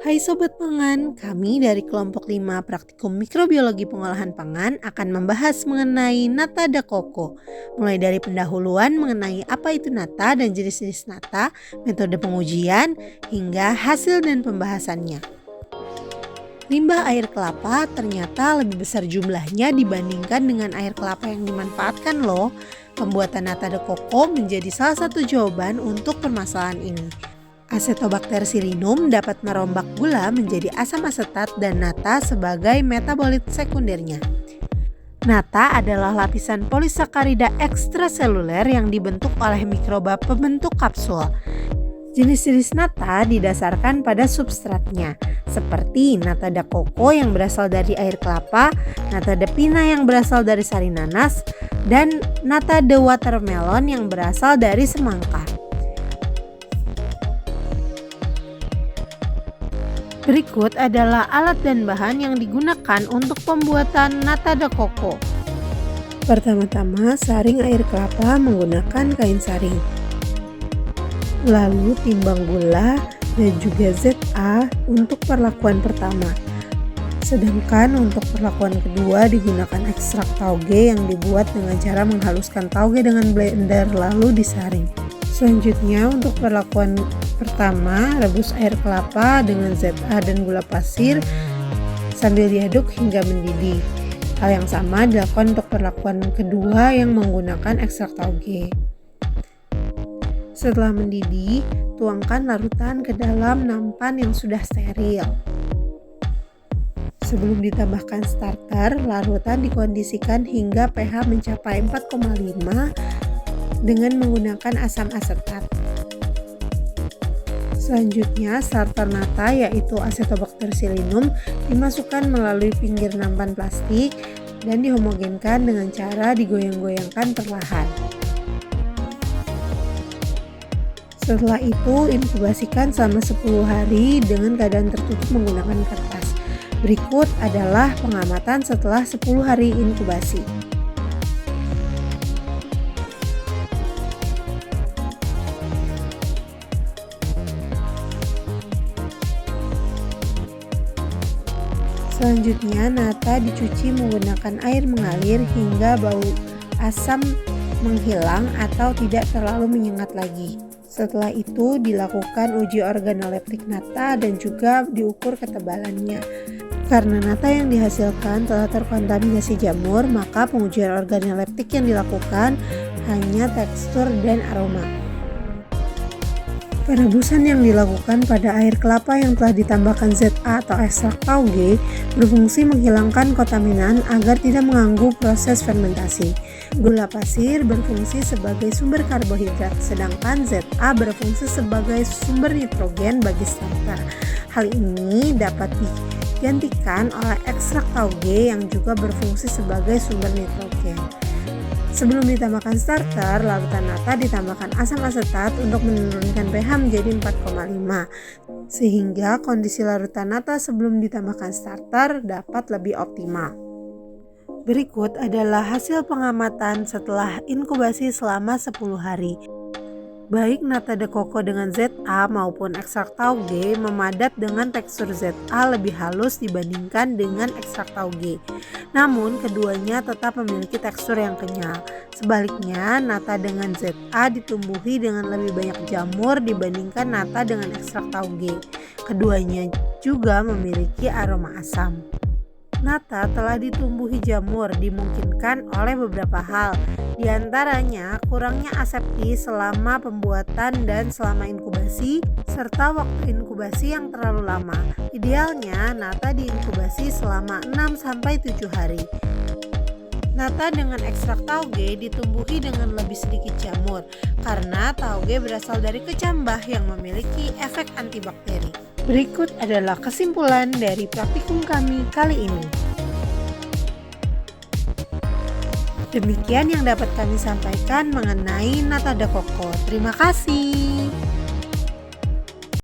Hai Sobat Pangan, kami dari kelompok 5 Praktikum Mikrobiologi Pengolahan Pangan akan membahas mengenai nata da koko. Mulai dari pendahuluan mengenai apa itu nata dan jenis-jenis nata, metode pengujian, hingga hasil dan pembahasannya. Limbah air kelapa ternyata lebih besar jumlahnya dibandingkan dengan air kelapa yang dimanfaatkan loh. Pembuatan nata da koko menjadi salah satu jawaban untuk permasalahan ini. Acetobacter pseudomonas dapat merombak gula menjadi asam asetat dan nata sebagai metabolit sekundernya. Nata adalah lapisan polisakarida ekstraseluler yang dibentuk oleh mikroba pembentuk kapsul. Jenis-jenis nata didasarkan pada substratnya, seperti nata da koko yang berasal dari air kelapa, nata da pina yang berasal dari sari nanas, dan nata da watermelon yang berasal dari semangka. Berikut adalah alat dan bahan yang digunakan untuk pembuatan nata da koko. Pertama-tama, saring air kelapa menggunakan kain saring. Lalu timbang gula dan juga ZA untuk perlakuan pertama. Sedangkan untuk perlakuan kedua digunakan ekstrak tauge yang dibuat dengan cara menghaluskan tauge dengan blender lalu disaring. Selanjutnya untuk perlakuan pertama, rebus air kelapa dengan ZA dan gula pasir sambil diaduk hingga mendidih. Hal yang sama dilakukan untuk perlakuan kedua yang menggunakan ekstrak tauge. Setelah mendidih, tuangkan larutan ke dalam nampan yang sudah steril. Sebelum ditambahkan starter, larutan dikondisikan hingga pH mencapai 4,5 dengan menggunakan asam asetat. Selanjutnya, starter nata yaitu Acetobacter pseudomonas dimasukkan melalui pinggir nampan plastik dan dihomogenkan dengan cara digoyang-goyangkan perlahan. Setelah itu, inkubasikan selama 10 hari dengan keadaan tertutup menggunakan kertas. Berikut adalah pengamatan setelah 10 hari inkubasi. Selanjutnya, nata dicuci menggunakan air mengalir hingga bau asam menghilang atau tidak terlalu menyengat lagi. Setelah itu, dilakukan uji organoleptik nata dan juga diukur ketebalannya. Karena nata yang dihasilkan telah terkontaminasi jamur, maka pengujian organoleptik yang dilakukan hanya tekstur dan aroma. Perebusan yang dilakukan pada air kelapa yang telah ditambahkan ZA atau ekstrak tauge berfungsi menghilangkan kontaminan agar tidak mengganggu proses fermentasi. Gula pasir berfungsi sebagai sumber karbohidrat, sedangkan ZA berfungsi sebagai sumber nitrogen bagi starter. Hal ini dapat digantikan oleh ekstrak tauge yang juga berfungsi sebagai sumber nitrogen. Sebelum ditambahkan starter, larutan nata ditambahkan asam asetat untuk menurunkan pH menjadi 4,5 sehingga kondisi larutan nata sebelum ditambahkan starter dapat lebih optimal. Berikut adalah hasil pengamatan setelah inkubasi selama 10 hari. Baik nata da koko dengan ZA maupun ekstrak tauge memadat dengan tekstur ZA lebih halus dibandingkan dengan ekstrak tauge. Namun keduanya tetap memiliki tekstur yang kenyal. Sebaliknya, nata dengan ZA ditumbuhi dengan lebih banyak jamur dibandingkan nata dengan ekstrak tauge. Keduanya juga memiliki aroma asam. Nata telah ditumbuhi jamur dimungkinkan oleh beberapa hal, diantaranya kurangnya asepti selama pembuatan dan selama inkubasi, serta waktu inkubasi yang terlalu lama. Idealnya nata diinkubasi selama 6-7 hari. Nata dengan ekstrak tauge ditumbuhi dengan lebih sedikit jamur, karena tauge berasal dari kecambah yang memiliki efek antibakteri. Berikut adalah kesimpulan dari praktikum kami kali ini. Demikian yang dapat kami sampaikan mengenai nata da koko. Terima kasih.